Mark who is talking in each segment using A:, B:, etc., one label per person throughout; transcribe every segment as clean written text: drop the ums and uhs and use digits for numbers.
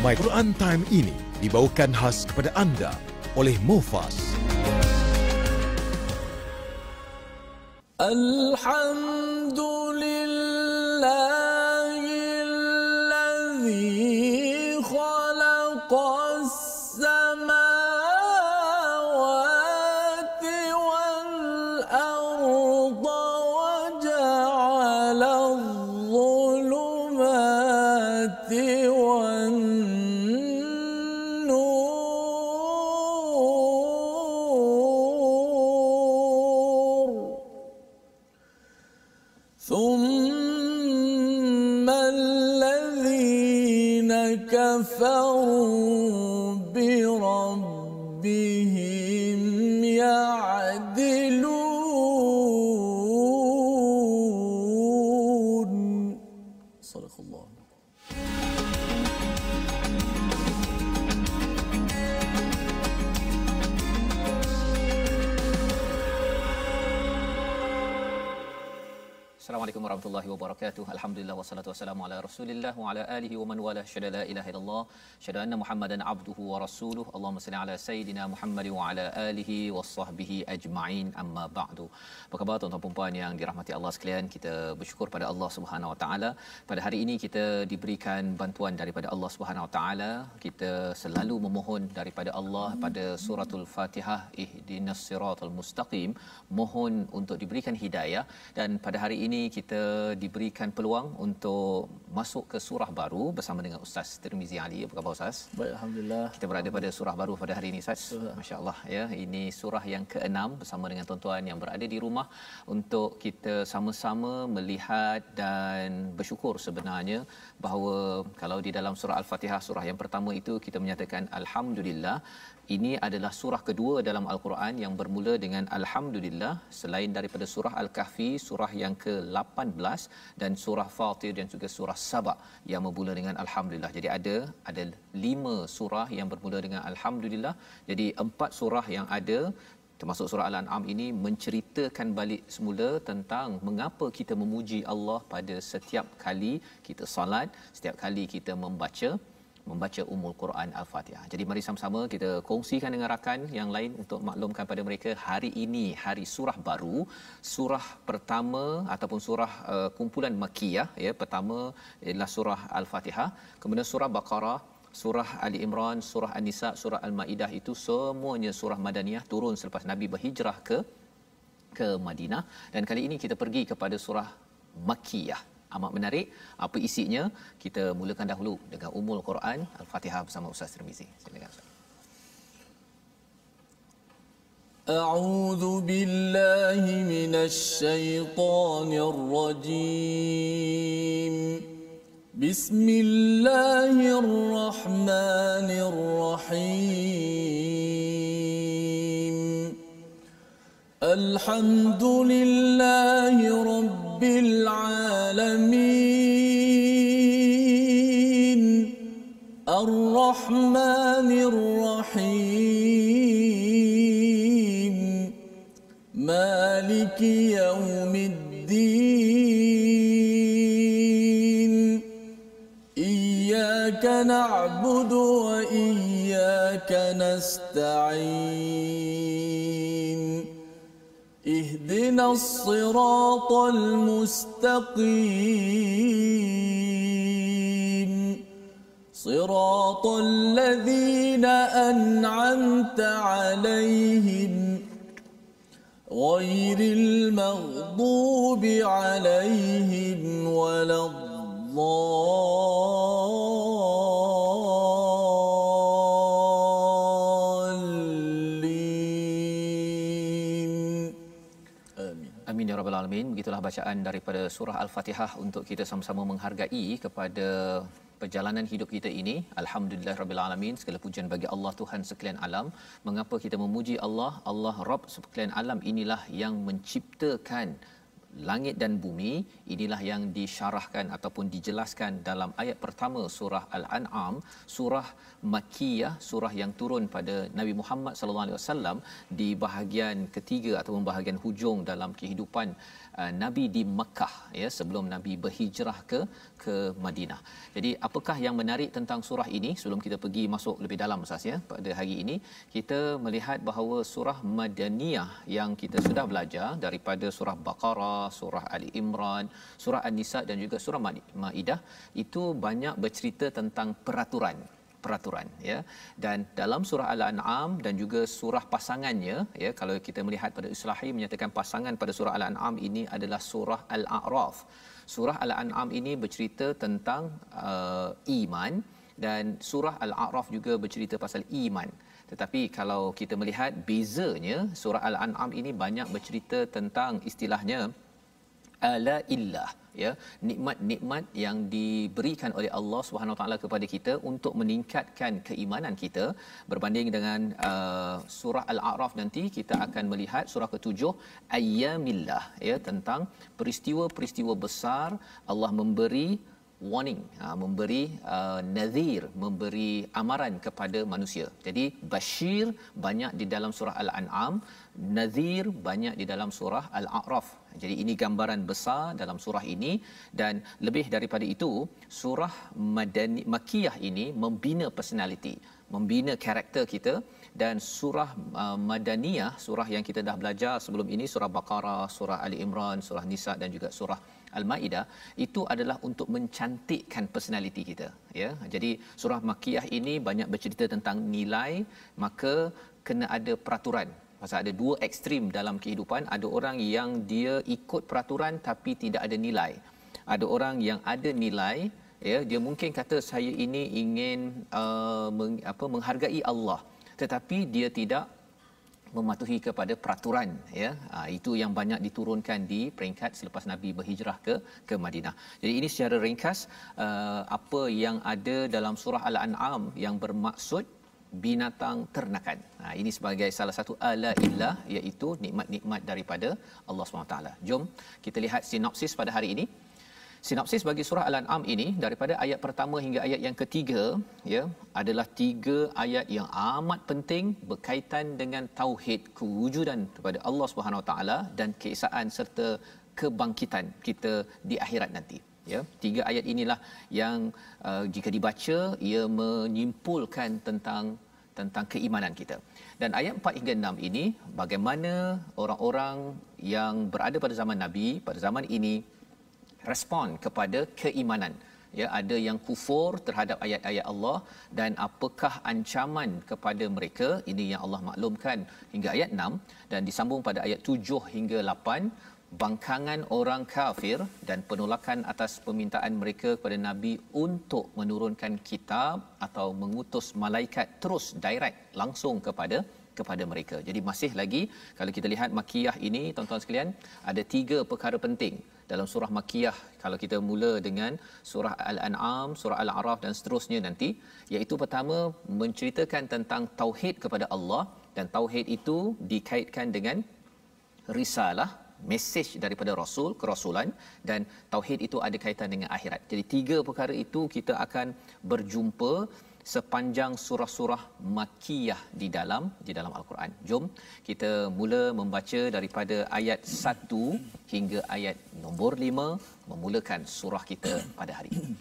A: My Quran Time ini dibawakan khas kepada anda oleh Mufas.
B: Alhamdulillahilladzi khalaqas samawati wal arda wa ja'alal dhulumati wan ثم الذين كفروا بربهم يعدلون صدق الله.
C: Assalamualaikum warahmatullahi wabarakatuh. Alhamdulillah wassalatu wassalamu ala Rasulillah wa ala alihi wa man wala syada la ilaha illallah syada anna Muhammadan abduhu wa rasuluh. Allahumma salli ala sayidina Muhammad wa ala alihi washabbihi ajma'in. Amma ba'du. Apa khabar tuan-tuan dan puan yang dirahmati Allah sekalian? Kita bersyukur pada Allah Subhanahu wa taala. Pada hari ini kita diberikan bantuan daripada Allah Subhanahu wa taala. Kita selalu memohon daripada Allah pada suratul Fatihah, ihdinas siratal mustaqim, mohon untuk diberikan hidayah. Dan pada hari ini kita diberikan peluang untuk masuk ke surah baru bersama dengan Ustaz Tirmizi Ali. Apa khabar Ustaz?
B: Baik, alhamdulillah.
C: Kita berada pada surah baru pada hari ini Ustaz. Masya-Allah ya. Ini surah yang ke-6 bersama dengan tuan-tuan yang berada di rumah untuk kita sama-sama melihat dan bersyukur sebenarnya bahawa kalau di dalam surah Al-Fatihah, surah yang pertama itu kita menyatakan alhamdulillah. Ini adalah surah kedua dalam Al-Quran yang bermula dengan alhamdulillah, selain daripada surah Al-Kahfi, surah yang ke-18, dan surah Fatir dan juga surah Saba yang bermula dengan alhamdulillah. Jadi ada 5 surah yang bermula dengan alhamdulillah. Jadi 4 surah yang ada termasuk surah Al-An'am ini menceritakan balik semula tentang mengapa kita memuji Allah pada setiap kali kita solat, setiap kali kita membaca Ummul Quran Al-Fatihah. Jadi mari sama-sama kita kongsikan dengan rakan yang lain untuk maklumkan pada mereka hari ini hari surah baru, surah pertama ataupun surah kumpulan Makkiyah ya. Pertama ialah surah Al-Fatihah, kemudian surah Baqarah, surah Ali Imran, surah An-Nisa, surah Al-Maidah, itu semuanya surah Madaniyah, turun selepas Nabi berhijrah ke Madinah. Dan kali ini kita pergi kepada surah Makkiyah. Amat menarik. Apa isinya? Kita mulakan dahulu dengan Ummul Quran Al-Fatihah bersama Ustaz Tirmizi. Silakan Ustaz.
B: A'udzu billahi minasy syaithanir rajim. Bismillahirrahmanirrahim. Alhamdulillahi rabbil alamin. Ar-Rahmanir Rahim. Maliki yaumiddin. Iyyaka na'budu wa iyyaka nasta'in. اهدنا الصراط المستقيم صراط الذين أنعمت عليهم غير المغضوب عليهم ولا
C: Amin ya rabbal alamin. Begitulah bacaan daripada surah Al-Fatihah untuk kita sama-sama menghargai kepada perjalanan hidup kita ini. Alhamdulillah rabbil alamin. Segala pujian bagi Allah Tuhan sekalian alam. Mengapa kita memuji Allah? Allah Rabb sekalian alam inilah yang menciptakan langit dan bumi. Inilah yang disyarahkan ataupun dijelaskan dalam ayat pertama surah Al-An'am, surah Makkiyah, surah yang turun pada Nabi Muhammad sallallahu alaihi wasallam di bahagian ketiga ataupun bahagian hujung dalam kehidupan Nabi di Mekah, ya, sebelum Nabi berhijrah ke Madinah. Jadi apakah yang menarik tentang surah ini sebelum kita pergi masuk lebih dalam Ustaz, ya? Pada hari ini kita melihat bahawa surah Madaniyah yang kita sudah belajar daripada surah Baqarah, surah Ali Imran, surah An-Nisa dan juga surah Maidah itu banyak bercerita tentang peraturan, ya, dan dalam surah Al-An'am dan juga surah pasangannya, ya, kalau kita melihat pada Islahi menyatakan pasangan pada surah Al-An'am ini adalah surah Al-A'raf. Surah Al-An'am ini bercerita tentang iman dan surah Al-A'raf juga bercerita pasal iman. Tetapi kalau kita melihat bezanya, surah Al-An'am ini banyak bercerita tentang istilahnya ala illah, ya, nikmat-nikmat yang diberikan oleh Allah Subhanahu Wa Taala kepada kita untuk meningkatkan keimanan kita, berbanding dengan surah Al-A'raf nanti kita akan melihat surah ke-7 ayyamillah, ya, tentang peristiwa-peristiwa besar Allah memberi warning, memberi nadhir, memberi amaran kepada manusia. Jadi bashir banyak di dalam surah Al-An'am, nadhir banyak di dalam surah Al-A'raf. Jadi ini gambaran besar dalam surah ini, dan lebih daripada itu surah Makkiyah ini membina personality, membina karakter kita. Dan surah Madaniyah, surah yang kita dah belajar sebelum ini, surah Baqarah, surah Ali Imran, surah Nisa dan juga surah Al-Maidah, itu adalah untuk mencantikkan personality kita, ya. Jadi surah Makkiyah ini banyak bercerita tentang nilai, maka kena ada peraturan. Pasal ada dua ekstrim dalam kehidupan, ada orang yang dia ikut peraturan tapi tidak ada nilai. Ada orang yang ada nilai, ya, dia mungkin kata saya ini ingin menghargai Allah, tetapi dia tidak mematuhi kepada peraturan, ya. Itu yang banyak diturunkan di peringkat selepas Nabi berhijrah ke Madinah. Jadi ini secara ringkas apa yang ada dalam surah Al-An'am yang bermaksud binatang ternakan. Ini sebagai salah satu ala illah, iaitu nikmat-nikmat daripada Allah SWT. Jom kita lihat sinopsis pada hari ini. Sinopsis bagi surah Al-An'am ini daripada ayat pertama hingga ayat yang ketiga, ya, adalah 3 ayat yang amat penting berkaitan dengan tauhid, kewujudan kepada Allah Subhanahu Wa Taala dan keesaan serta kebangkitan kita di akhirat nanti, ya. 3 ayat inilah yang jika dibaca ia menyimpulkan tentang keimanan kita. Dan ayat 4 hingga 6 ini bagaimana orang-orang yang berada pada zaman Nabi pada zaman ini respon kepada keimanan, ya. Ada yang kufur terhadap ayat-ayat Allah dan apakah ancaman kepada mereka, ini yang Allah maklumkan hingga ayat 6, dan disambung pada ayat 7 hingga 8 bangkangan orang kafir dan penolakan atas permintaan mereka kepada Nabi untuk menurunkan kitab atau mengutus malaikat terus direct langsung kepada mereka. Jadi masih lagi kalau kita lihat Makkiyah ini, tuan-tuan sekalian, ada 3 perkara penting dalam surah Makkiyah. Kalau kita mula dengan surah Al-An'am, surah Al-A'raf dan seterusnya nanti, iaitu pertama menceritakan tentang tauhid kepada Allah, dan tauhid itu dikaitkan dengan risalah, mesej daripada rasul, kerasulan, dan tauhid itu ada kaitan dengan akhirat. Jadi 3 perkara itu kita akan berjumpa sepanjang surah-surah Makkiyah di dalam Al-Quran. Jom kita mula membaca daripada ayat 1 hingga ayat nombor 5 memulakan surah kita pada hari ini.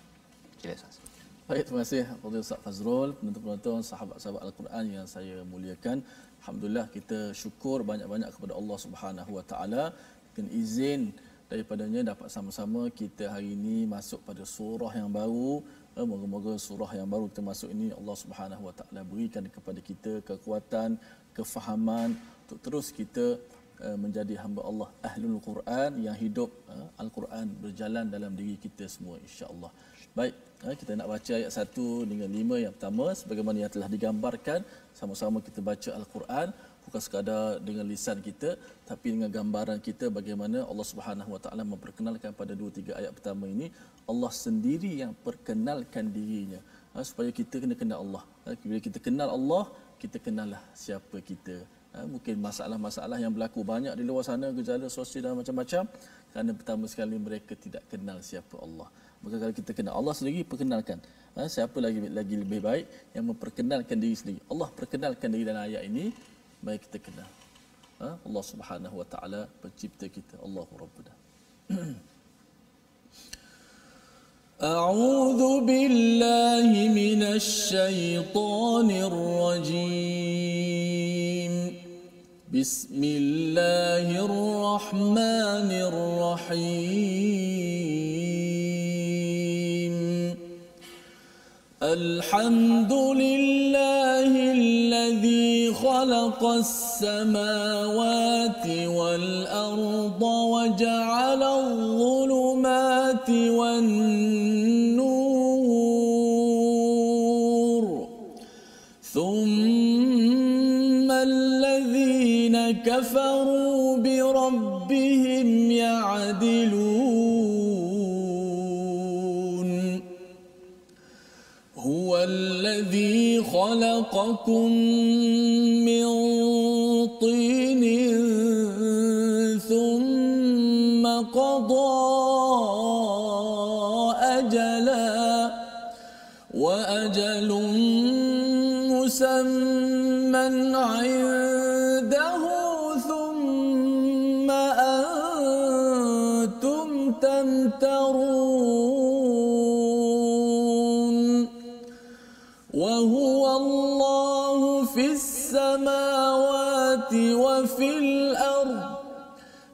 C: Sila Ustaz.
B: Baik, terima kasih kepada Ustaz Fazrul, penonton-penonton, sahabat-sahabat Al-Quran yang saya muliakan. Alhamdulillah, kita syukur banyak-banyak kepada Allah Subhanahu Wa Taala dengan izin daripadanya dapat sama-sama kita hari ini masuk pada surah yang baru. Moga-moga surah yang baru kita masuk ini Allah Subhanahu Wa Taala berikan kepada kita kekuatan, kefahaman untuk terus kita menjadi hamba Allah Ahlul Quran yang hidup Al-Quran berjalan dalam diri kita semua, insya-Allah. Baik, kita nak baca ayat 1 dengan 5 yang pertama sebagaimana yang telah digambarkan. Sama-sama kita baca Al-Quran bukan sekadar dengan lisan kita tapi dengan gambaran kita bagaimana Allah Subhanahu Wa Taala memperkenalkan pada 2-3 ayat pertama ini. Allah sendiri yang perkenalkan dirinya, supaya kita kena kenal Allah. Bila kita kenal Allah, kita kenallah siapa kita. Mungkin masalah-masalah yang berlaku banyak di luar sana, gejala sosial dan macam-macam, Kerana pertama sekali mereka tidak kenal siapa Allah. Maka kalau kita kenal Allah sendiri, perkenalkan. Siapa lagi lebih baik yang memperkenalkan diri sendiri. Allah perkenalkan diri dalam ayat ini, mari kita kenal. Allah Subhanahu wa taala pencipta kita, Allahu Rabbuna. A'udzu billahi minasy syaithanir rajim. Bismillahirrahmanirrahim. Alhamdulillahi alladzi khalaqas samawati wal arda wa ja'ala adh-dhulumati wan nur. Thumma alladhina kafaru bi rabbihim ya'dilun. Huwa alladhi khalaqakum min tinin thumma qada ajala wa ajalun musamman 'indahu thumma antum tamtarun. Wa huwa Allahu fis samawati wa fil ard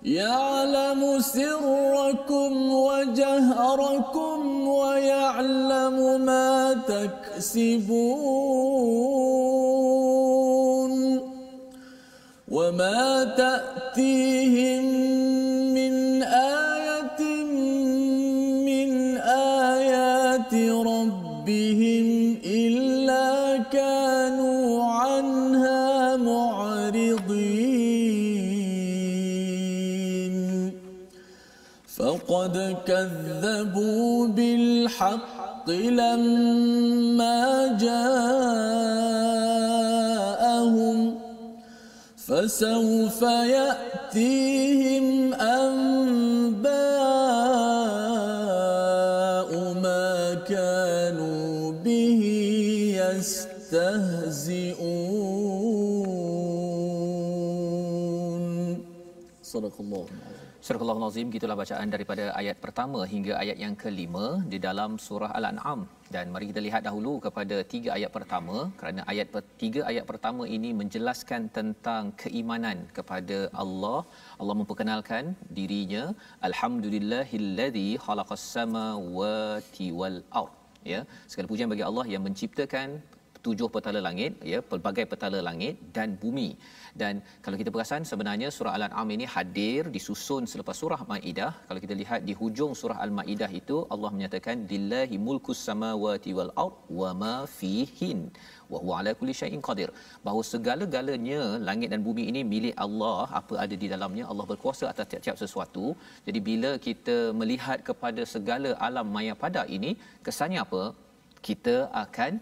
B: ya'lamu sirrakum wa jahrakum wa ya'lamu ma taksibun. Wa ma ta'tihim min ayatin min ayati rabbihim illa kanu 'anha mu'ridin. Faqad kadzabu bil haqqi lamma ja'ahum fasawfa ya'tihim anba'u ma kanu bihi yastahzi'un. Sadaqallahu.
C: Surah Al-Azim, gitulah bacaan daripada ayat pertama hingga ayat yang kelima di dalam surah Al-An'am. Dan mari kita lihat dahulu kepada 3 ayat pertama, kerana 3 ayat pertama ini menjelaskan tentang keimanan kepada Allah. Allah memperkenalkan dirinya, Alhamdulillahillazi khalaqas samawati wal ard. Ya, segala pujian bagi Allah yang menciptakan 7 petala langit, ya, pelbagai petala langit dan bumi. Dan kalau kita perasan, sebenarnya surah Al-An'am ini hadir disusun selepas surah Maidah. Kalau kita lihat di hujung surah Al-Maidah itu, Allah menyatakan lillahi mulkus samawati wal ard wa ma fihin wa huwa ala kulli syai'in qadir. Bahawa segala-galanya langit dan bumi ini milik Allah, apa ada di dalamnya, Allah berkuasa atas tiap-tiap sesuatu. Jadi bila kita melihat kepada segala alam maya pada ini, kesannya apa? Kita akan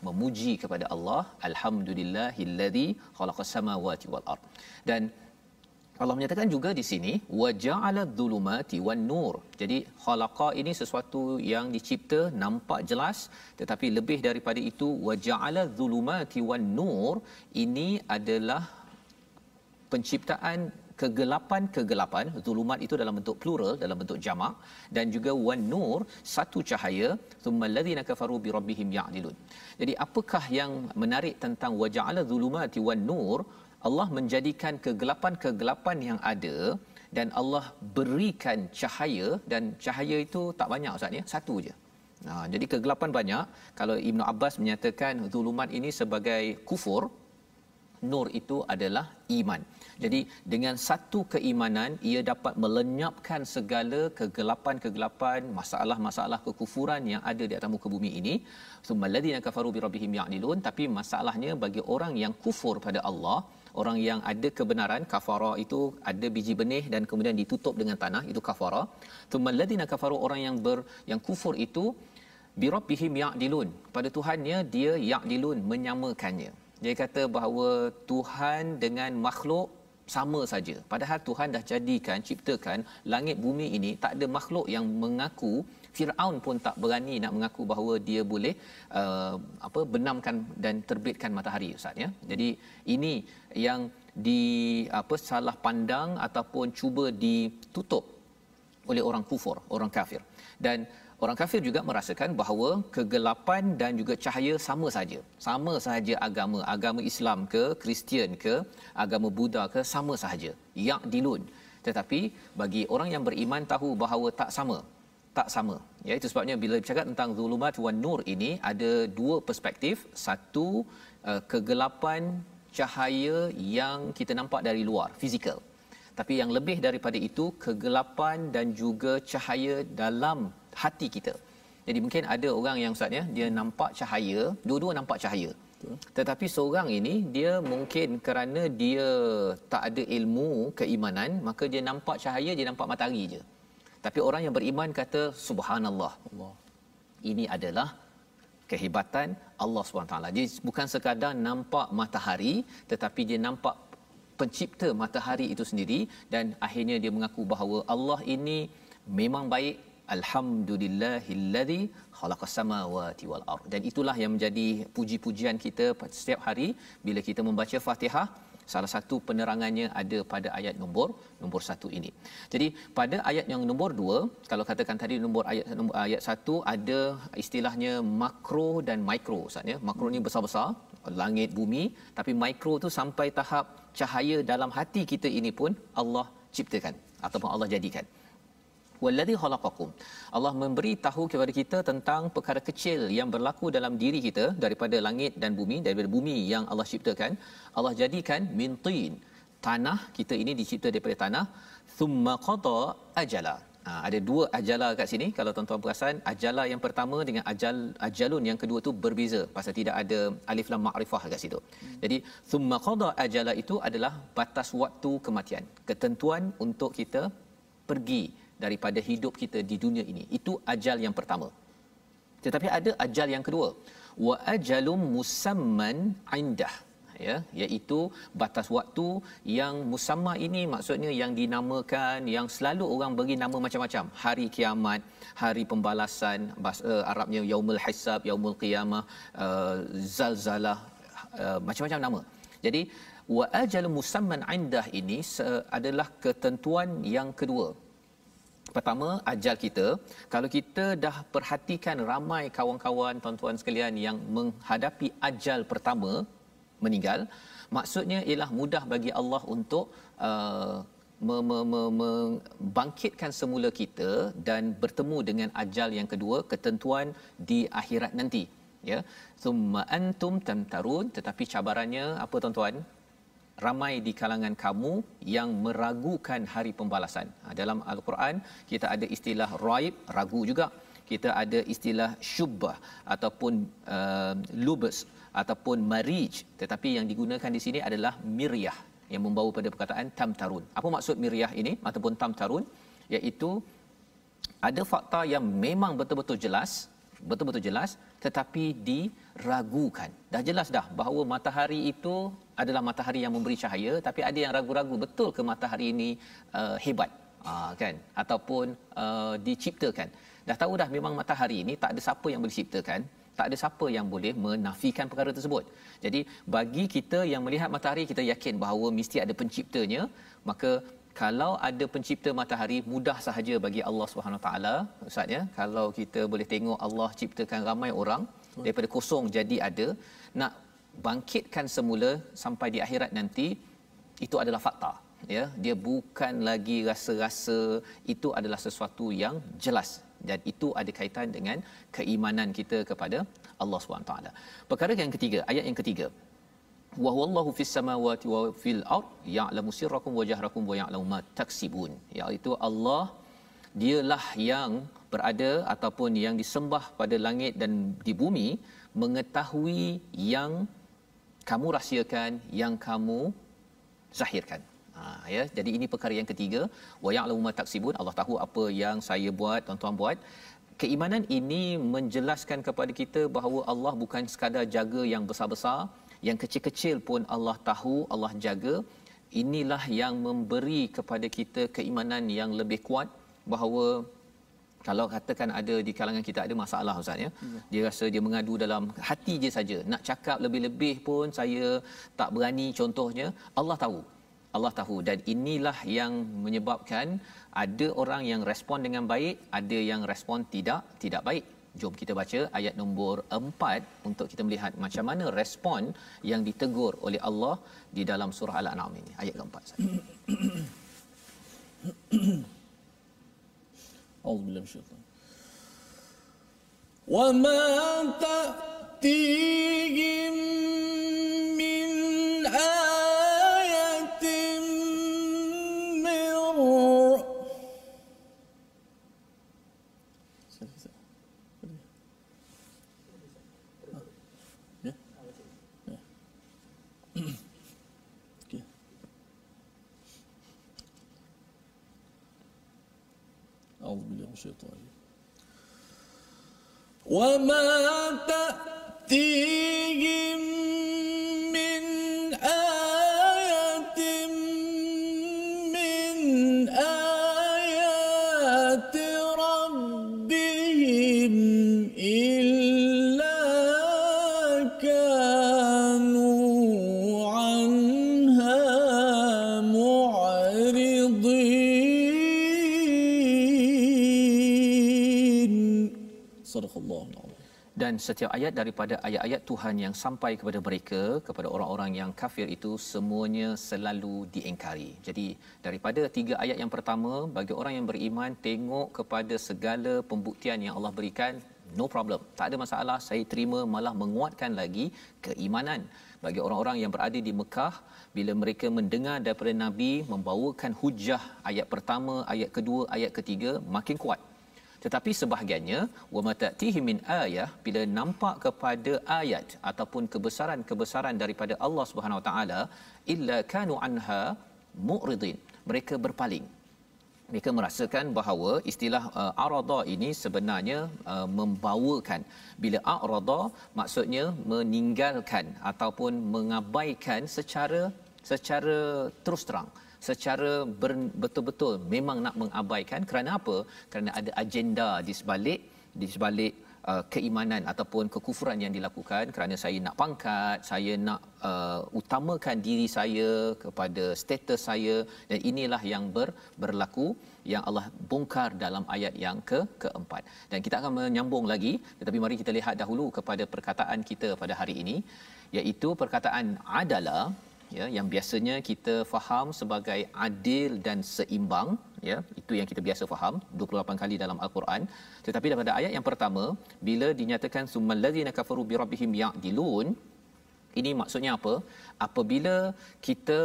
C: memuji kepada Allah, alhamdulillahillazi khalaqas samawati wal ard. Dan Allah menyatakan juga di sini wa ja'ala dhulumati wan nur. Jadi khalaqa ini sesuatu yang dicipta nampak jelas, tetapi lebih daripada itu wa ja'ala dhulumati wan nur ini adalah penciptaan kegelapan. Zulumat itu dalam bentuk plural, dalam bentuk jamak, dan juga wan nur, satu cahaya. Thumma alladhina kafaru bi rabbihim ya'dilun. Jadi apakah yang menarik tentang wa ja'ala zulumati wan nur? Allah menjadikan kegelapan yang ada dan Allah berikan cahaya, dan cahaya itu tak banyak Ustaz ya, satu je. Jadi kegelapan banyak. Kalau Ibn Abbas menyatakan zulumat ini sebagai kufur, nur itu adalah iman. Jadi dengan satu keimanan ia dapat melenyapkan segala kegelapan, masalah-masalah kekufuran yang ada di atas muka bumi ini. Sumalladzina kafaru bi rabbihim ya'dilun. Tapi masalahnya bagi orang yang kufur pada Allah, orang yang ada kebenaran, kafara itu ada biji benih dan kemudian ditutup dengan tanah, itu kafara. Sumalladzina kafaru, orang yang kufur itu bi rabbihim ya'dilun, pada Tuhannya dia ya'dilun, menyamakannya. Dia kata bahawa Tuhan dengan makhluk sama saja. Padahal Tuhan dah jadikan, ciptakan langit bumi ini, tak ada makhluk yang mengaku, Firaun pun tak berani nak mengaku bahawa dia boleh benamkan dan terbitkan matahari, ustaz ya. Jadi ini yang salah pandang ataupun cuba ditutup oleh orang kufur, orang kafir. Dan orang kafir juga merasakan bahawa kegelapan dan juga cahaya sama saja. Sama sahaja agama Islam ke, Kristian ke, agama Buddha ke, sama sahaja. Ya'dilun. Tetapi bagi orang yang beriman tahu bahawa tak sama. Ya, itu sebabnya bila bercakap tentang zulumat wan nur ini ada dua perspektif. Satu, kegelapan cahaya yang kita nampak dari luar, fizikal. Tapi yang lebih daripada itu, kegelapan dan juga cahaya dalam hati kita. Jadi mungkin ada orang yang ustaz ya, dia nampak cahaya, dua-dua nampak cahaya. Tetapi seorang ini dia mungkin kerana dia tak ada ilmu keimanan, maka dia nampak cahaya, dia nampak matahari je. Tapi orang yang beriman kata subhanallah. Allah. Ini adalah kehebatan Allah SWT. Jadi bukan sekadar nampak matahari, tetapi dia nampak pencipta matahari itu sendiri, dan akhirnya dia mengaku bahawa Allah ini memang baik. Alhamdulillahillazi khalaqas samawati wal ard. Dan itulah yang menjadi puji-pujian kita setiap hari bila kita membaca Fatihah. Salah satu penerangannya ada pada ayat nombor 1 ini. Jadi pada ayat yang nombor 2, kalau katakan tadi ayat 1 ada istilahnya makro dan mikro, ustaz ya. Makro ni besar-besar, langit bumi, tapi mikro tu sampai tahap cahaya dalam hati kita ini pun Allah ciptakan ataupun Allah jadikan. Wallazi khalaqakum. Allah memberi tahu kepada kita tentang perkara kecil yang berlaku dalam diri kita daripada langit dan bumi, daripada bumi yang Allah ciptakan. Allah jadikan min tin. Tanah kita ini dicipta daripada tanah. Thumma qada ajala. Ada dua ajala kat sini. Kalau tuan-tuan perasan, ajala yang pertama dengan ajalun yang kedua tu berbeza pasal tidak ada alif lam ma'rifah kat situ. Jadi thumma qada ajala itu adalah batas waktu kematian, ketentuan untuk kita pergi daripada hidup kita di dunia ini. Itu ajal yang pertama. Tetapi ada ajal yang kedua. Wa ajalum musamman indah, ya, iaitu batas waktu yang musamma ini maksudnya yang dinamakan, yang selalu orang beri nama macam-macam. Hari kiamat, hari pembalasan, bahasa Arabnya yaumul hisab, yaumul qiyamah, zalzalah, macam-macam nama. Jadi wa ajalum musamman indah ini adalah ketentuan yang kedua. Pertama, ajal kita. Kalau kita dah perhatikan ramai kawan-kawan, tuan-tuan sekalian yang menghadapi ajal pertama, meninggal, maksudnya ialah mudah bagi Allah untuk membangkitkan semula kita dan bertemu dengan ajal yang kedua, ketentuan di akhirat nanti, ya. Summa antum tamtarun. Tetapi cabarannya apa, tuan-tuan? Ramai di kalangan kamu yang meragukan hari pembalasan. Dalam Al-Quran kita ada istilah raib, ragu juga. Kita ada istilah syubbah ataupun lubus ataupun marij. Tetapi yang digunakan di sini adalah miryah yang membawa pada perkataan tamtarun. Apa maksud miryah ini ataupun tamtarun? Iaitu ada fakta yang memang betul-betul jelas tetapi diragukan. Dah jelas dah bahawa matahari itu adalah matahari yang memberi cahaya, tapi ada yang ragu-ragu betul ke matahari ini hebat, kan, ataupun diciptakan. Dah tahu dah memang matahari ini tak ada siapa yang boleh ciptakan, tak ada siapa yang boleh menafikan perkara tersebut. Jadi bagi kita yang melihat matahari, kita yakin bahawa mesti ada penciptanya. Maka kalau ada pencipta matahari, mudah sahaja bagi Allah Subhanahu Wa Taala, ustaz ya. Kalau kita boleh tengok Allah ciptakan ramai orang daripada kosong jadi ada, nak bangkitkan semula sampai di akhirat nanti, itu adalah fakta, ya. Dia bukan lagi rasa-rasa, itu adalah sesuatu yang jelas, dan itu ada kaitan dengan keimanan kita kepada Allah Subhanahu Wa Taala. Perkara yang ketiga, ayat yang ketiga, wa huwallahu fis samawati wa fil ard ya'lamu sirrakum wa jahrakum wa ya'lamu ma taksibun. Iaitu Allah dialah yang berada ataupun yang disembah pada langit dan di bumi, mengetahui yang kamu rahsiakan, yang kamu zahirkan. Ya, jadi ini perkara yang ketiga, wa ya'lamu ma taksibun. Allah tahu apa yang saya buat, tuan-tuan buat. Keimanan ini menjelaskan kepada kita bahawa Allah bukan sekadar jaga yang besar-besar, yang kecil-kecil pun Allah tahu, Allah jaga. inilah yang memberi kepada kita keimanan yang lebih kuat bahawa kalau katakan ada di kalangan kita ada masalah Ustaz ya, dia rasa dia mengadu dalam hati je saja, nak cakap lebih-lebih pun saya tak berani contohnya. Allah tahu dan inilah yang menyebabkan ada orang yang respon dengan baik, ada yang respon tidak baik. Jom kita baca ayat nombor 4 untuk kita melihat macam mana respon yang ditegur oleh Allah di dalam surah Al-An'am ini. Ayat keempat.
B: Auzubillahi minasyaitanir rajim. Wa ma ta'tihim min ayatin min وَمَا تَأْتِيهِمْ مِنْ آيَةٍ مِنْ آيَاتِ رَبِّهِمْ إِلَّا كَانُوا عَنْهَا مُعْرِضِينَ. Sadaqallahu.
C: Dan setiap ayat daripada ayat-ayat Tuhan yang sampai kepada mereka, kepada orang-orang yang kafir itu, semuanya selalu diingkari. Jadi daripada 3 ayat yang pertama, bagi orang yang beriman, tengok kepada segala pembuktian yang Allah berikan, no problem, tak ada masalah, saya terima, malah menguatkan lagi keimanan. Bagi orang-orang yang berada di Mekah, bila mereka mendengar daripada Nabi membawakan hujah ayat pertama, ayat kedua, ayat ketiga, makin kuat. Tetapi sebahagiannya wa matatihi min ayah, bila nampak kepada ayat ataupun kebesaran-kebesaran daripada Allah Subhanahu Wa Taala, illa kanu anha mu'ridin, mereka berpaling. Mereka merasakan bahawa istilah arada ini sebenarnya membawakan. Bila arada maksudnya meninggalkan ataupun mengabaikan secara terus terang, secara betul-betul memang nak mengabaikan. Kerana apa? Kerana ada agenda di sebalik keimanan ataupun kekufuran yang dilakukan. Kerana saya nak pangkat, saya nak utamakan diri saya kepada status saya, dan inilah yang berlaku yang Allah bongkar dalam ayat yang keempat. Dan kita akan menyambung lagi, tetapi mari kita lihat dahulu kepada perkataan kita pada hari ini, iaitu perkataan adalah, ya, yang biasanya kita faham sebagai adil dan seimbang, ya, itu yang kita biasa faham 28 kali dalam al-Quran. Tetapi daripada ayat yang pertama, bila dinyatakan summal ladzina kafaru bi rabbihim ya'dilun, ini maksudnya apa? Apabila kita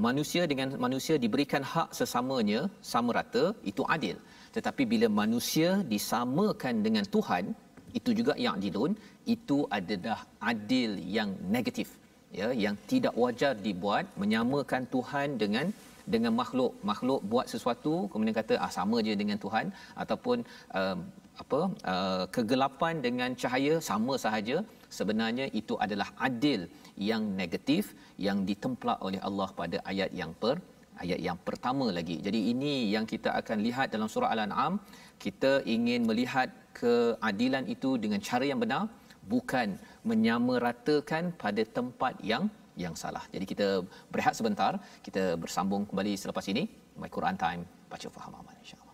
C: manusia dengan manusia diberikan hak sesamanya sama rata, itu adil. Tetapi bila manusia disamakan dengan Tuhan, itu juga ya'dilun, itu adalah adil yang negatif, ya, yang tidak wajar dibuat, menyamakan Tuhan dengan makhluk buat sesuatu kemudian kata sama je dengan Tuhan, ataupun kegelapan dengan cahaya sama sahaja. Sebenarnya itu adalah adil yang negatif yang ditemplak oleh Allah pada ayat yang pertama lagi. Jadi ini yang kita akan lihat dalam surah Al-An'am. Kita ingin melihat keadilan itu dengan cara yang benar, bukan menyamaratakan pada tempat yang salah. Jadi kita berehat sebentar, kita bersambung kembali selepas ini. My Quran Time, baca faham amal, insya-Allah.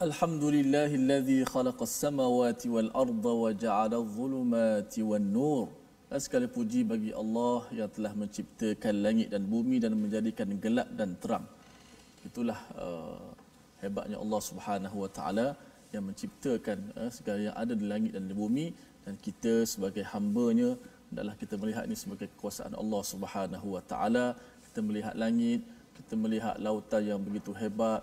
B: Alhamdulillahilladzi khalaqas samawati wal arda wa ja'ala adh-dhulumati wan nur. Segala puji bagi Allah yang telah menciptakan langit dan bumi dan menjadikan gelap dan terang. Itulah hebatnya Allah Subhanahu wa taala yang menciptakan segala yang ada di langit dan di bumi, dan kita sebagai hamba-Nya adalah kita melihat ini sebagai kekuasaan Allah Subhanahu wa taala. Kita melihat langit, kita melihat lautan yang begitu hebat,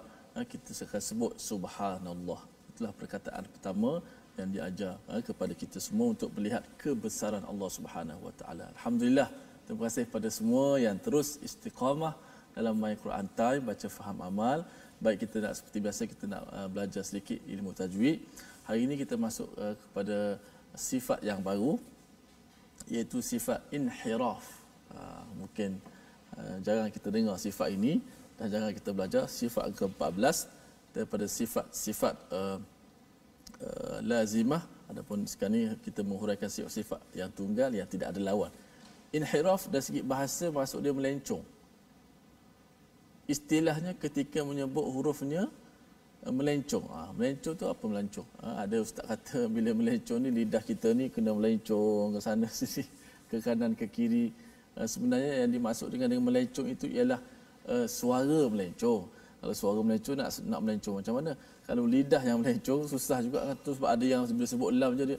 B: kita akan sebut subhanallah. Itulah perkataan pertama yang diajar kepada kita semua untuk melihat kebesaran Allah Subhanahu Wa Taala. Alhamdulillah, terima kasih kepada semua yang terus istiqamah dalam My Quran Time, baca faham amal. Baik, kita nak seperti biasa kita nak belajar sedikit ilmu tajwid. Hari ini kita masuk kepada sifat yang baru, iaitu sifat inhiraf. Mungkin jarang kita dengar sifat ini dan jarang kita belajar sifat ke-14 daripada sifat-sifat lazimah. Adapun sekarang ni kita menghuraikan sifat-sifat yang tunggal yang tidak ada lawan. Inhiraf dari segi bahasa maksud dia melencong. Istilahnya ketika menyebut hurufnya melencong. Melencong tu apa melencong? Ada ustaz kata bila melencong ni lidah kita ni kena melencong ke sana sini, ke kanan ke kiri. Sebenarnya yang dimaksud dengan melencong itu ialah suara melencong. Kalau suara melencong nak melencong macam mana? Kalau lidah yang melencong susah juga kan tu, sebab ada yang bila sebut lam je dia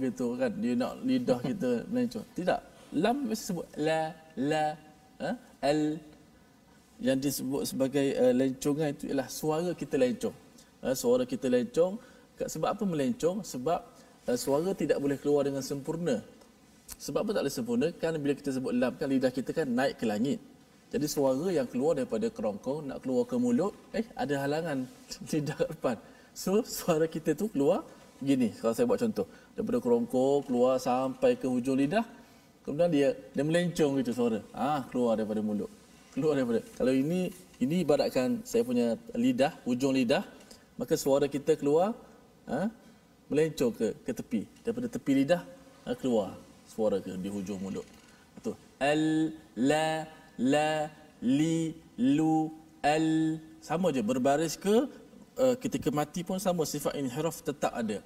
B: gitu kan, dia nak lidah kita melencong. Tidak. Lam mesti sebut la al. Yang disebut sebagai lencongan itu ialah suara kita lencong. Suara kita lencong. Sebab apa melencong? Sebab suara tidak boleh keluar dengan sempurna. Sebab apa tak boleh sempurna? Kan bila kita sebut lam kan lidah kita kan naik ke langit. Jadi suara yang keluar daripada kerongkong nak keluar ke mulut, ada halangan lidah kat depan. So suara kita tu keluar begini. Kalau saya buat contoh, daripada kerongkong keluar sampai ke hujung lidah, kemudian dia melencong gitu suara. Keluar daripada mulut. Keluar daripada. Kalau ini ibaratkan saya punya lidah, hujung lidah, maka suara kita keluar melencong ke tepi. Daripada tepi lidah keluar suara ke di hujung mulut. Itu al, la, li, lu, al, sama je berbaris ke ketika mati pun sama, sifat inhiraf tetap ada.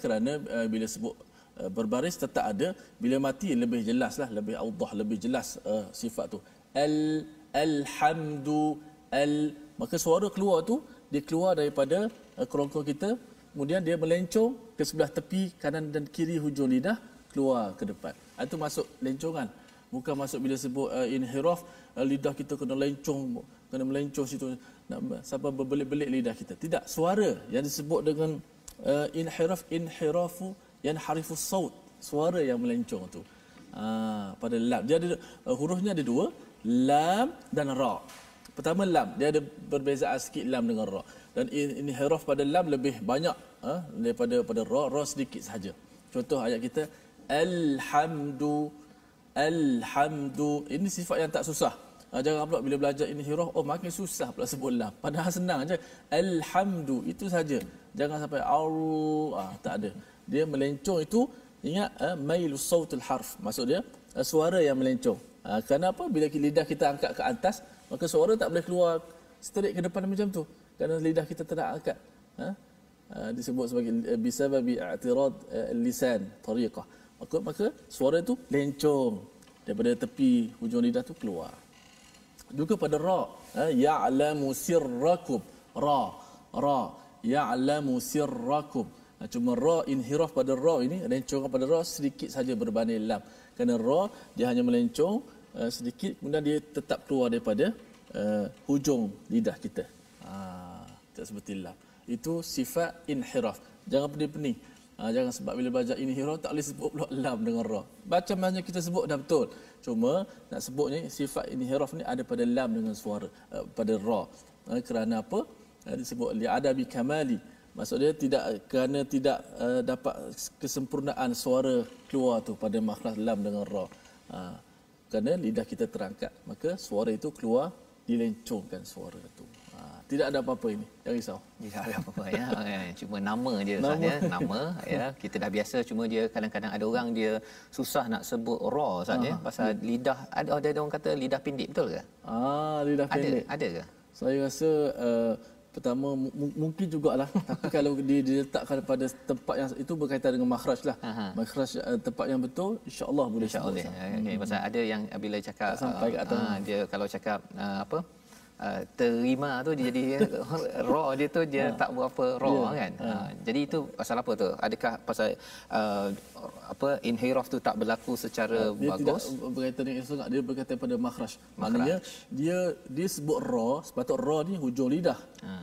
B: Kerana bila sebut berbaris tetap ada, bila mati lebih jelaslah, lebih audah, lebih jelas sifat tu. Alhamdu, maka suara keluar tu dia keluar daripada kerongkong kita, kemudian dia melencong ke sebelah tepi kanan dan kiri hujung lidah, keluar ke depan. Itu masuk lencongan. Bukan masuk bila sebut inhiraf, lidah kita kena melencong situ sampai berbelit-belit lidah kita. Tidak, suara yang disebut dengan inhirafu yanharifus saut, suara yang melencong tu. Pada lam dia ada hurufnya ada dua, lam dan ra. Pertama lam, dia ada perbezaan sikit lam dengan ra. Dan inhiraf pada lam lebih banyak daripada ra sedikit sahaja. Contoh ayat kita alhamdu. Ini sifat yang tak susah. Jangan pula bila belajar inhiraf, makin susah pula sebut lam. Padahal senang aja. Alhamdu itu saja. Jangan sampai tak ada. Dia melencong itu, ingat mailus sautul harf. Maksud dia suara yang melencong. Kenapa? Bila lidah kita angkat ke atas, maka suara tak boleh keluar straight ke depan macam tu. Kerana lidah kita tak nak angkat. Disebut sebagai bisababi i'tirad lisan tariqah. Maka suara itu lencong daripada tepi hujung lidah tu keluar. Juga pada ra, ya'lamu sirrakum, ra ya'lamu sirrakum. Cuma ra, inhiraf pada ra ini, lencong pada ra sedikit saja berbanding lam. Kerana ra dia hanya melencong sedikit, kemudian dia tetap keluar daripada hujung lidah kita. Tak seperti lam. Itu sifat inhiraf. Jangan pening-pening. Jangan sebab bila belajar inhiraf tak boleh sebut pula lam dengan ra. Macam mana kita sebut dah betul. Cuma nak sebutnya sifat inhiraf ni ada pada lam dengan suara pada ra. Kerana apa? Disebut li adabi kamali. Maksud dia kerana tidak dapat kesempurnaan suara keluar tu pada makhraj lam dengan ra. Kerana lidah kita terangkat, maka suara itu keluar, dilencongkan suara itu. Tidak ada apa-apa ini, jangan risau.
C: Tidak ada apa-apa ya. Cuma nama je Ustaz ya, nama ya. Kita dah biasa, cuma dia kadang-kadang ada orang dia susah nak sebut ra Ustaz ya, pasal lidah ada orang kata lidah pendek, betul ke?
B: Lidah pendek.
C: Ada ke?
B: Saya rasa pertama mungkin jugalah, tapi kalau diletakkan pada tempat yang itu berkaitan dengan makhraj lah. Makhraj tempat yang betul, insya-Allah boleh.
C: Insya-Allah. Okey, pasal ada yang bila cakap
B: sampai ke atas.
C: Dia kalau cakap terima tu dia jadi raw dia tu dia tak berapa raw kan. Jadi itu pasal apa tu? Adakah pasal inhiraf tu tak berlaku secara
B: dia
C: bagus?
B: Tidak berkaitan dengan itu, dia berkaitan pada makhraj. Maknanya dia sebut ra, sepatut ra ni hujung lidah.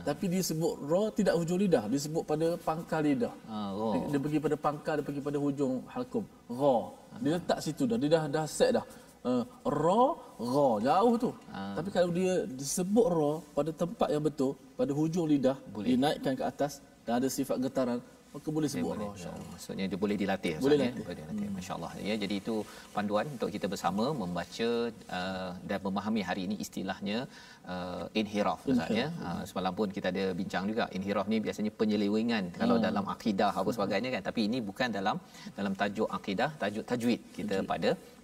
B: Tapi dia sebut ra tidak hujung lidah, dia sebut pada pangkal lidah. Dia pergi pada pangkal, dia pergi pada hujung halkum. Ra. Dia letak situ dah. Dia dah set dah. Ra jauh tu. Tapi kalau dia disebut ra pada tempat yang betul, pada hujung lidah, dinaikkan ke atas dan ada sifat getaran, maka boleh sebut ra, insya-Allah.
C: Maksudnya dia boleh dilatih.
B: Boleh latih.
C: Masya-Allah ya. Jadi itu panduan untuk kita bersama membaca dan memahami hari ini istilahnya inhiraf maksudnya. Semalam pun kita ada bincang juga, inhiraf ni biasanya penyelewengan kalau dalam akidah apa sebagainya kan, tapi ini bukan dalam tajuk akidah, tajuk tajwid kita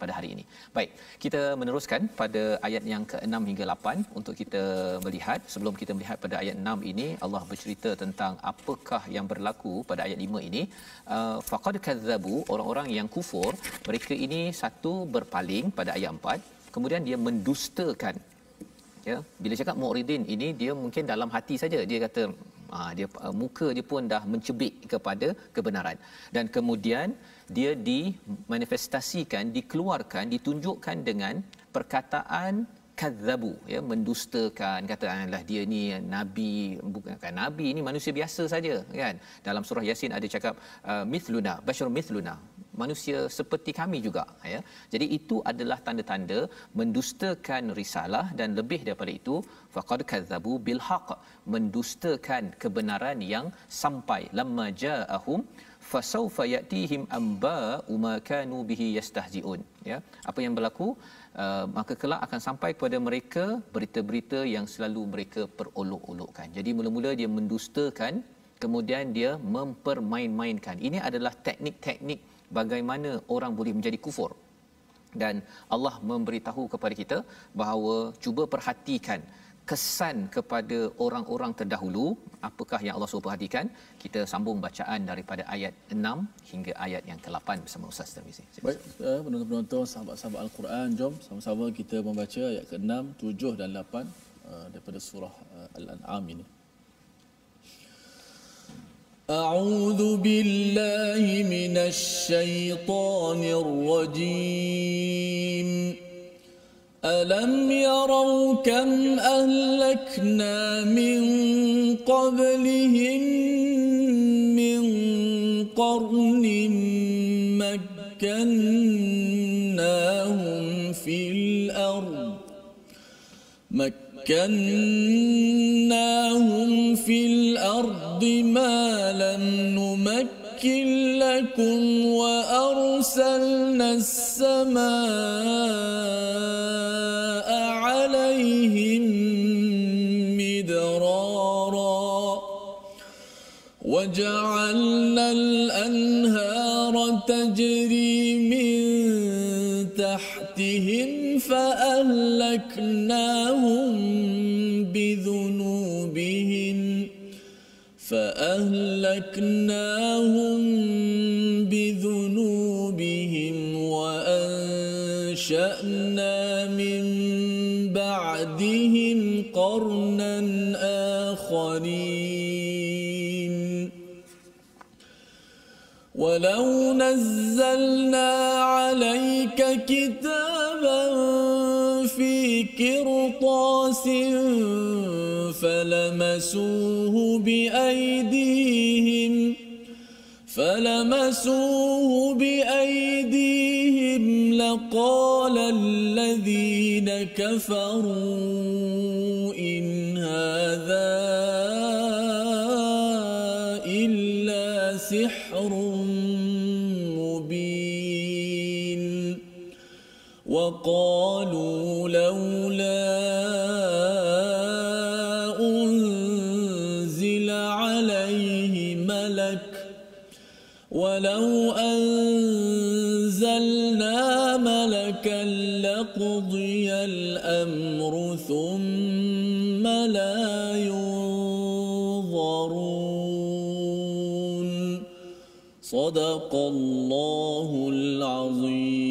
C: pada hari ini. Baik, kita meneruskan pada ayat yang ke-6 hingga 8 untuk kita melihat. Sebelum kita melihat pada ayat 6 ini, Allah bercerita tentang apakah yang berlaku pada ayat 5 ini. Faqad kadzabu, orang-orang yang kufur, mereka ini satu berpaling pada ayat 4, kemudian dia mendustakan. Ya, bila cakap mu'ridin ini dia mungkin dalam hati saja dia kata dia muka dia pun dah mencebik kepada kebenaran, dan kemudian dia dimanifestasikan, dikeluarkan, ditunjukkan dengan perkataan kadzabu, ya, mendustakan, katakanlah dia ni nabi, bukan nabi, ni manusia biasa saja kan. Dalam surah Yasin ada cakap mithluna bashar mithluna, manusia seperti kami juga, ya. Jadi itu adalah tanda-tanda mendustakan risalah, dan lebih daripada itu faqad kadzabu bil haqq, mendustakan kebenaran yang sampai, lamma ja'ahum fasawfa ya'tihim amba'u ma kanu bihi yastahzi'un, ya. Apa yang berlaku, maka kelak akan sampai kepada mereka berita-berita yang selalu mereka perolok-olokkan. Jadi mula-mula dia mendustakan, kemudian dia mempermain-mainkan. Ini adalah teknik-teknik bagaimana orang boleh menjadi kufur. Dan Allah memberitahu kepada kita bahawa cuba perhatikan kesan kepada orang-orang terdahulu. Apakah yang Allah suruh perhatikan? Kita sambung bacaan daripada ayat 6 hingga ayat yang ke-8 bersama Ustaz Tarmizi.
B: Baik, penonton-penonton, sahabat-sahabat Al-Quran, jom sama-sama kita membaca ayat ke-6, 7 dan 8 daripada surah Al-An'am ini. A'udzu billahi minasy syaithanir rajim. ألم يروا كم أهلكنا من قبلهم من قرن مكناهم في الأرض ما لم نمكن لكم وأرسلنا السماء عليهم مدرارا وجعلنا الأنهار تجري من تحتهم فأهلكناهم بذنوبهم وأنشأنا من بعدهم قرنا آخرين ولو نزلنا عليك كتابا في قرطاس فلمسوه بأيديهم لقال الذين كفروا إن هذا إلا سحر مبين وقالوا لولا أنزل عليه ملك ولو أنزلنا ملكا لقضي الأمر ثم لا ينظرون صدق الله العظيم.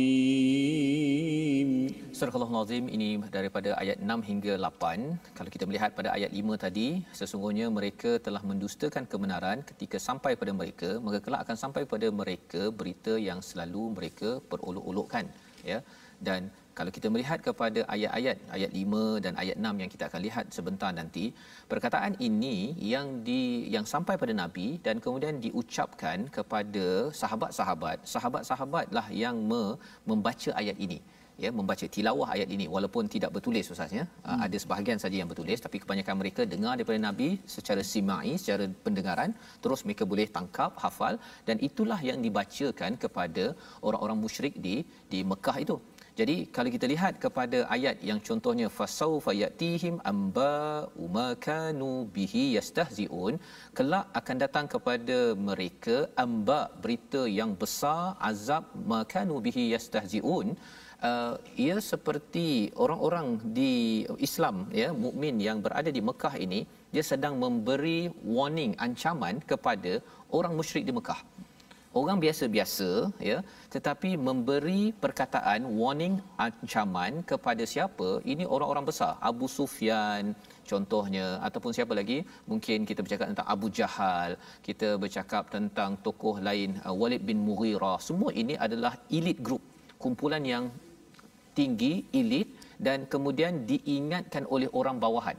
C: Surah Al-Azim ini daripada ayat 6 hingga 8. Kalau kita melihat pada ayat 5 tadi, sesungguhnya mereka telah mendustakan kebenaran ketika sampai pada mereka, maka kelak akan sampai pada mereka berita yang selalu mereka perolok-olokkan, ya. Dan kalau kita melihat kepada ayat 5 dan ayat 6 yang kita akan lihat sebentar nanti, perkataan ini yang sampai pada Nabi dan kemudian diucapkan kepada sahabat-sahabatlah yang membaca ayat ini, ya, membaca tilawah ayat ini walaupun tidak bertulis Ustaz, ya. Ada sebahagian saja yang bertulis, tapi kebanyakan mereka dengar daripada Nabi secara simai, secara pendengaran, terus mereka boleh tangkap, hafal, dan itulah yang dibacakan kepada orang-orang musyrik di Mekah itu. Jadi kalau kita lihat kepada ayat yang contohnya fasaufa yatihim amba'u ma kanu bihi yastahzi'un, kelak akan datang kepada mereka amba, berita yang besar, azab, ma kanu bihi yastahzi'un. Ia seperti orang-orang di Islam, ya, mukmin yang berada di Mekah ini, dia sedang memberi warning, ancaman kepada orang musyrik di Mekah. Orang biasa-biasa, ya, tetapi memberi perkataan warning, ancaman kepada siapa? Ini orang-orang besar, Abu Sufyan contohnya, ataupun siapa lagi? Mungkin kita bercakap tentang Abu Jahal, kita bercakap tentang tokoh lain, Walid bin Mughirah. Semua ini adalah elite group, kumpulan yang tinggi, elit, dan kemudian diingatkan oleh orang bawahan,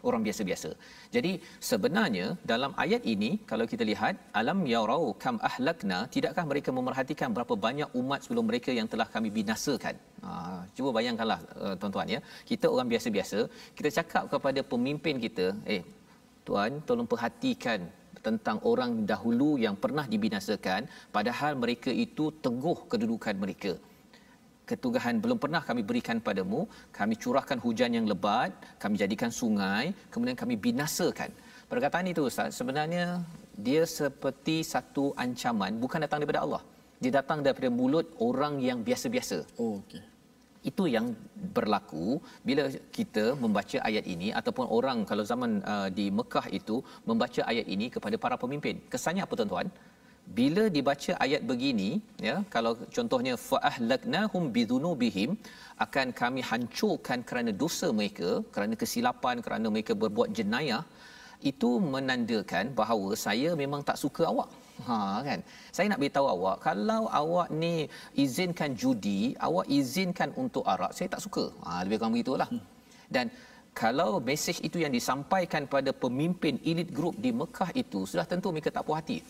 C: orang biasa-biasa. Jadi sebenarnya dalam ayat ini kalau kita lihat, alam yarau kam ahlakna, tidakkah mereka memerhatikan berapa banyak umat sebelum mereka yang telah kami binasakan. Cuba bayangkanlah tuan-tuan, ya, kita orang biasa-biasa, kita cakap kepada pemimpin kita, tuan tolong perhatikan tentang orang dahulu yang pernah dibinasakan, padahal mereka itu teguh kedudukan mereka. Ketugahan belum pernah kami berikan padamu, kami curahkan hujan yang lebat, kami jadikan sungai, kemudian kami binasakan. Perkataan itu Ustaz, sebenarnya dia seperti satu ancaman, bukan datang daripada Allah. Dia datang daripada mulut orang yang biasa-biasa.
B: Okey.
C: Itu yang berlaku bila kita membaca ayat ini, ataupun orang kalau zaman di Mekah itu membaca ayat ini kepada para pemimpin. Kesannya apa tuan-tuan? Bila dibaca ayat begini, ya, kalau contohnya fa ahlaknahum bidzunubihim, akan kami hancurkan kerana dosa mereka, kerana kesilapan, kerana mereka berbuat jenayah, itu menandakan bahawa saya memang tak suka awak. Kan, saya nak beritahu awak, kalau awak ni izinkan judi, awak izinkan untuk arak, saya tak suka. Lebih kurang begitulah. Dan kalau mesej itu yang disampaikan pada pemimpin elit group di Mekah itu, sudah tentu mereka tak puas hati.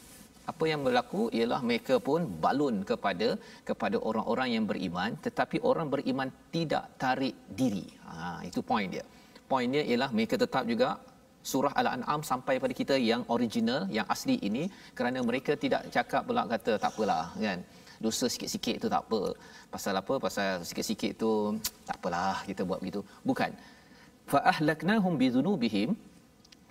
C: Apa yang berlaku ialah mereka pun balun kepada orang-orang yang beriman, tetapi orang beriman tidak tarik diri. Itu poin dia. Poin dia ialah mereka tetap juga surah Al-An'am sampai pada kita yang original, yang asli ini, kerana mereka tidak cakap pula kata tak apalah, kan, dosa sikit-sikit tu tak apa. Pasal apa? Pasal sikit-sikit tu tak apalah kita buat begitu. Bukan. Fa ahlaknahum bidzunubihim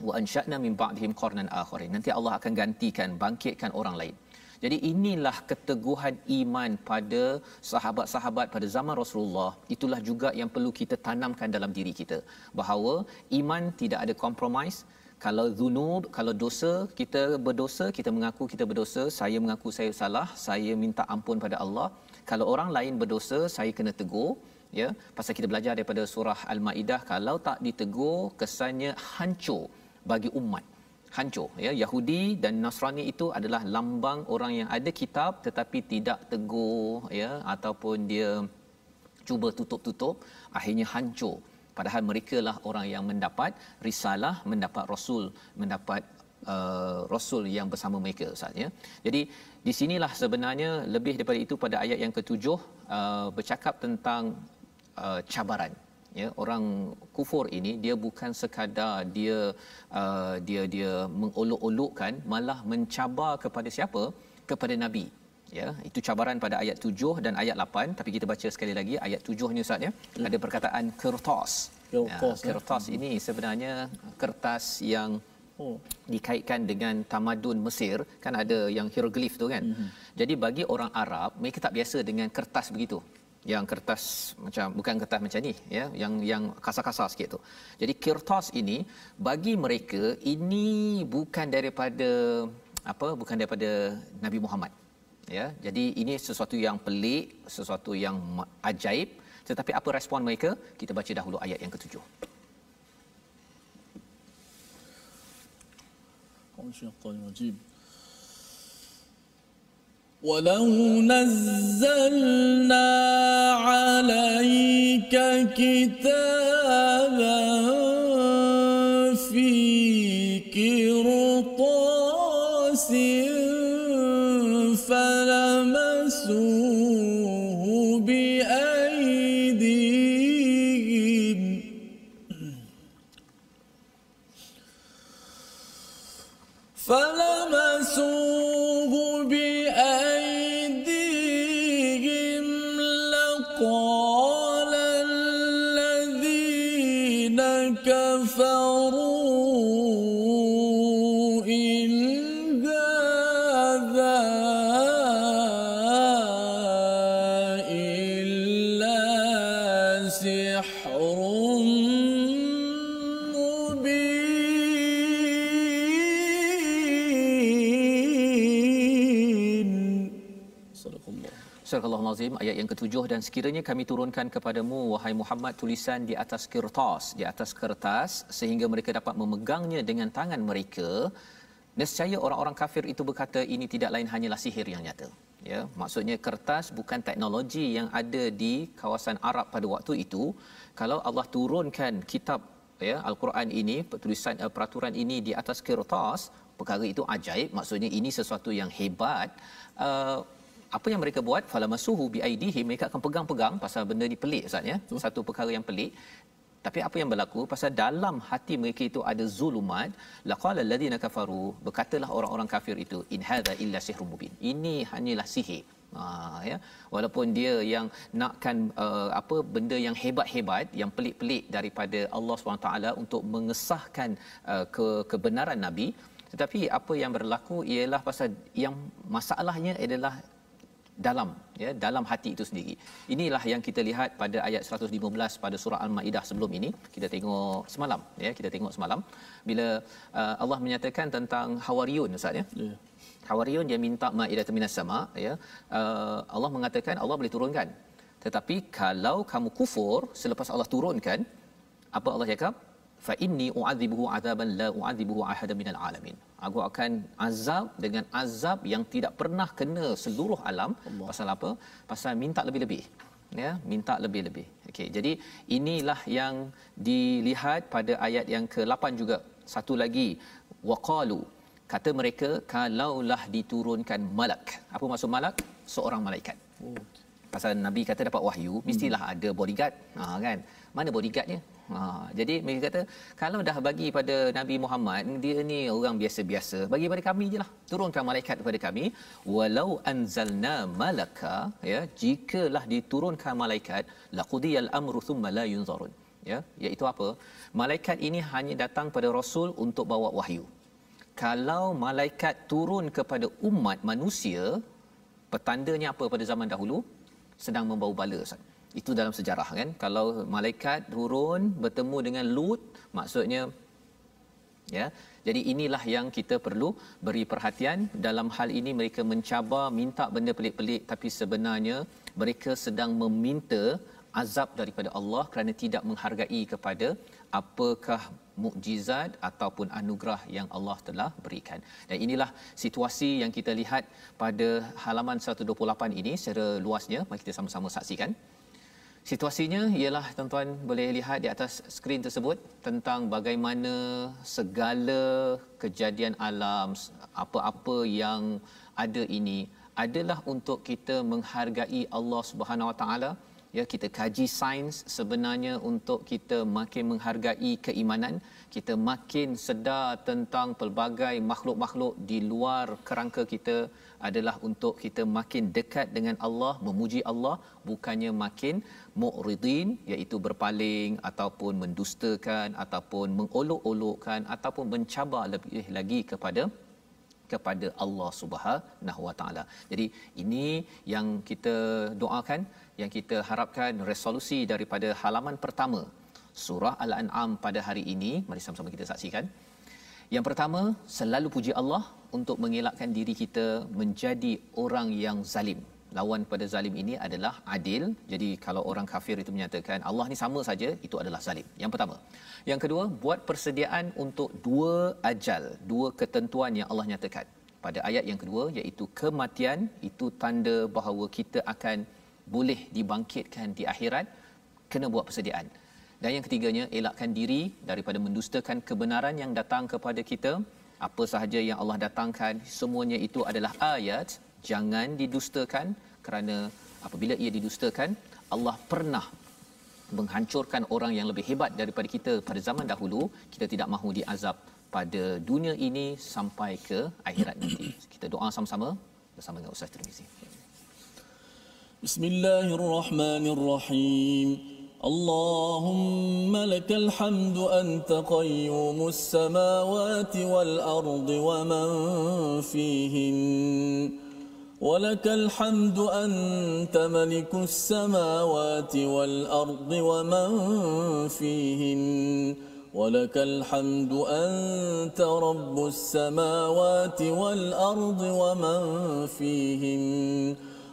C: wa ansha'na min ba'dihim qarnan akharin. Nanti Allah akan gantikan, bangkitkan orang lain. Jadi inilah keteguhan iman pada sahabat-sahabat pada zaman Rasulullah. Itulah juga yang perlu kita tanamkan dalam diri kita, bahawa iman tidak ada kompromis. Kalau zunub, kalau dosa, kita berdosa, kita mengaku kita berdosa, saya mengaku saya salah, saya minta ampun pada Allah. Kalau orang lain berdosa, saya kena tegur, ya. Pasal kita belajar daripada surah Al-Maidah, kalau tak ditegur, kesannya hancur bagi umat, hancur, ya. Yahudi dan Nasrani itu adalah lambang orang yang ada kitab tetapi tidak tegur, ya, ataupun dia cuba tutup-tutup, akhirnya hancur. Padahal mereka lah orang yang mendapat risalah, mendapat rasul, mendapat rasul yang bersama mereka, Ustaz, ya. Jadi di sinilah sebenarnya lebih daripada itu, pada ayat yang ke-7 bercakap tentang cabaran, ya. Orang kufur ini dia bukan sekadar dia mengolok-olokkan, malah mencabar kepada siapa? Kepada Nabi, ya. Itu cabaran pada ayat 7 dan ayat 8, tapi kita baca sekali lagi ayat 7-nya, Ustaz, ya. Ada perkataan kertas. Kertas ini sebenarnya kertas yang dikaitkan dengan tamadun Mesir, kan ada yang hieroglif tu, kan. Jadi bagi orang Arab, mereka tak biasa dengan kertas begitu. Yang kertas macam, bukan kertas macam ni, ya, yang kasar-kasar sikit tu. Jadi kertas ini bagi mereka ini bukan daripada Nabi Muhammad, ya. Jadi ini sesuatu yang pelik, sesuatu yang ajaib, Tetapi apa respon mereka? Kita baca dahulu ayat yang ke-7.
B: ولو نزلنا عليك كتابا في قرطاس فلمسوه بأيديهم لقال الذين كفروا إن هذا إلا سحر مبين. صدق الله.
C: Surah Al-Azim ayat yang ke-7, dan sekiranya kami turunkan kepadamu wahai Muhammad tulisan di atas kertas sehingga mereka dapat memegangnya dengan tangan mereka, nescaya orang-orang kafir itu berkata ini tidak lain hanyalah sihir yang nyata. Ya, maksudnya kertas bukan teknologi yang ada di kawasan Arab pada waktu itu. Kalau Allah turunkan kitab, ya, Al-Quran ini, tulisan peraturan ini di atas kertas, perkara itu ajaib, maksudnya ini sesuatu yang hebat. Apa yang mereka buat? Falamasuhu biaidihim, mereka akan pegang-pegang, pasal benda ni pelik Ustaz, ya, satu perkara yang pelik. Tapi apa yang berlaku? Pasal dalam hati mereka itu ada zulumat. Laqala alladhina kafaru, berkatalah orang-orang kafir itu, in hadza illa sihrun mubin, ini hanyalah sihir. Ya, walaupun dia yang nakkan benda yang hebat-hebat, yang pelik-pelik daripada Allah SWT untuk mengesahkan kebenaran Nabi, tetapi apa yang berlaku ialah pasal yang masalahnya adalah dalam hati itu sendiri. Inilah yang kita lihat pada ayat 115 pada surah Al-Maidah sebelum ini. Kita tengok semalam bila Allah menyatakan tentang Hawariyun, Ustaz, ya. Yeah. Hawariyun dia minta Maidah minas sama, ya. Allah mengatakan Allah boleh turunkan. Tetapi kalau kamu kufur selepas Allah turunkan, apa Allah cakap? Fa inni u'adzibuhu 'adzaban la u'adzibuhu ahadan minal alamin. Aku akan azab dengan azab yang tidak pernah kena seluruh alam. Allah. Pasal apa? Pasal minta lebih-lebih. Ya, minta lebih-lebih. Okey, jadi inilah yang dilihat pada ayat yang ke-8 juga. Satu lagi, waqalu, kata mereka, kalaulah diturunkan malak. Apa maksud malak? Seorang malaikat. Pasal Nabi kata dapat wahyu, mestilah ada bodyguard. Kan? Mana bodyguardnya? Jadi mereka kata, kalau dah bagi pada Nabi Muhammad, dia ni orang biasa-biasa, bagi pada kami je lah, turunkan malaikat kepada kami. Walau anzalna malaka, ya, jikalah diturunkan malaikat, laqudiyal amru thumma la yunzarun, ya, iaitu apa? Malaikat ini hanya datang pada Rasul untuk bawa wahyu. Kalau malaikat turun kepada umat manusia, petandanya apa pada zaman dahulu? Sedang membawa bala, Ustaz. Itu dalam sejarah, kan, kalau malaikat turun bertemu dengan Lut, maksudnya, ya, jadi inilah yang kita perlu beri perhatian. Dalam hal ini mereka mencabar, minta benda pelik-pelik, tapi sebenarnya mereka sedang meminta azab daripada Allah kerana tidak menghargai kepada apakah mukjizat ataupun anugerah yang Allah telah berikan. Dan inilah situasi yang kita lihat pada halaman 128 ini secara luasnya. Mari kita sama-sama saksikan. Situasinya ialah, tuan-tuan boleh lihat di atas skrin tersebut, tentang bagaimana segala kejadian alam, apa-apa yang ada ini adalah untuk kita menghargai Allah Subhanahu Wa Taala. Ya, kita kaji sains sebenarnya untuk kita makin menghargai keimanan, kita makin sedar tentang pelbagai makhluk-makhluk di luar kerangka kita, adalah untuk kita makin dekat dengan Allah, memuji Allah, bukannya makin mu'ridin, iaitu berpaling ataupun mendustakan ataupun mengolok-olokkan ataupun mencabar lebih lagi kepada Allah Subhanahu Wa Taala. Jadi ini yang kita doakan, yang kita harapkan resolusi daripada halaman pertama surah Al-An'am pada hari ini. Mari sama-sama kita saksikan. Yang pertama, selalu puji Allah untuk mengelakkan diri kita menjadi orang yang zalim. lawan pada zalim ini adalah adil. Jadi kalau orang kafir itu menyatakan Allah ni sama saja, itu adalah zalim. Yang pertama. Yang kedua, buat persediaan untuk dua ajal, dua ketentuan yang Allah nyatakan. Pada ayat yang kedua, iaitu kematian, itu tanda bahawa kita akan boleh dibangkitkan di akhirat, kena buat persediaan. Dan yang ketiganya, elakkan diri daripada mendustakan kebenaran yang datang kepada kita. Apa sahaja yang Allah datangkan, semuanya itu adalah ayat, jangan didustakan, kerana apabila ia didustakan, Allah pernah menghancurkan orang yang lebih hebat daripada kita pada zaman dahulu. Kita tidak mahu diazab pada dunia ini sampai ke akhirat nanti. Kita doa sama-sama bersama dengan Ustaz Tirmizi.
B: Bismillahirrahmanirrahim. اللهم لك الحمد أنت قيوم السماوات والأرض ومن فيهن ولك الحمد أنت ملك السماوات والأرض ومن فيهن ولك الحمد أنت رب السماوات والأرض ومن فيهن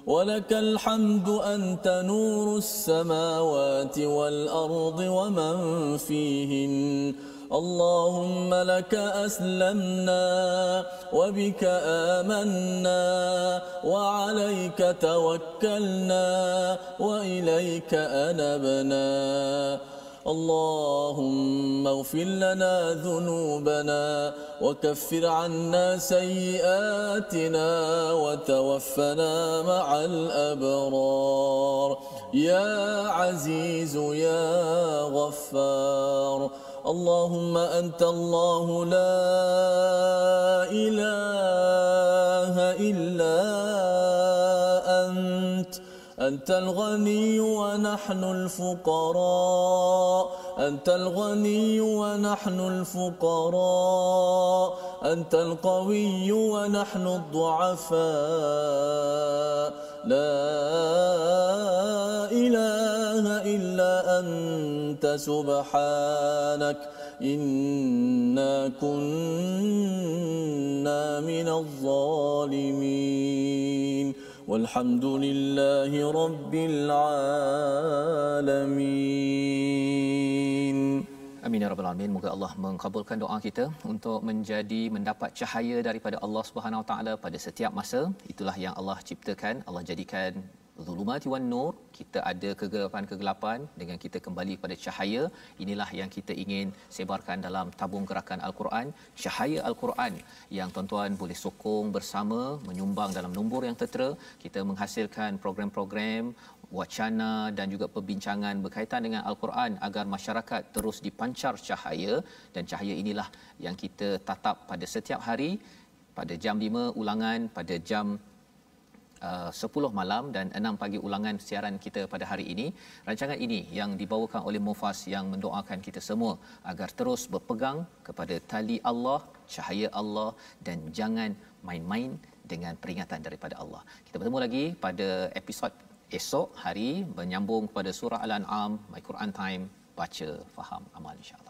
B: ولك الحمد أنت نور السماوات والأرض ومن فيهن اللهم لك أسلمنا وبك آمنا وعليك توكلنا وإليك أنبنا اللهم اغفر لنا ذنوبنا وكفر عنا سيئاتنا وتوفنا مع الأبرار يا عزيز يا غفار اللهم أنت الله لا إله إلا أنت الغني ونحن الفقراء أنت الغني ونحن الفقراء أنت القوي ونحن الضعفاء لا إله إلا أنت سبحانك إنا كنا من الظالمين والحمد لله رب العالمين.
C: Amin ya rabbal alamin. Moga Allah mengabulkan doa kita untuk mendapat cahaya daripada Allah Subhanahu Wa Taala pada setiap masa. Itulah yang Allah ciptakan. Allah jadikan zulumati wan nur, kita ada kegelapan dengan kita kembali pada cahaya. Inilah yang kita ingin sebarkan dalam tabung gerakan Al-Quran, cahaya Al-Quran yang tuan-tuan boleh sokong bersama, menyumbang dalam nombor yang tertera. Kita menghasilkan program-program wacana dan juga perbincangan berkaitan dengan Al-Quran agar masyarakat terus dipancar cahaya, dan cahaya inilah yang kita tatap pada setiap hari pada jam 5 ulangan, pada jam 10 malam dan 6 pagi ulangan siaran kita pada hari ini. Rancangan ini yang dibawakan oleh Mufas yang mendoakan kita semua agar terus berpegang kepada tali Allah, cahaya Allah, dan jangan main-main dengan peringatan daripada Allah. Kita bertemu lagi pada episod esok hari menyambung kepada surah Al-An'am, My Quran Time, baca, faham, amal, insya-Allah.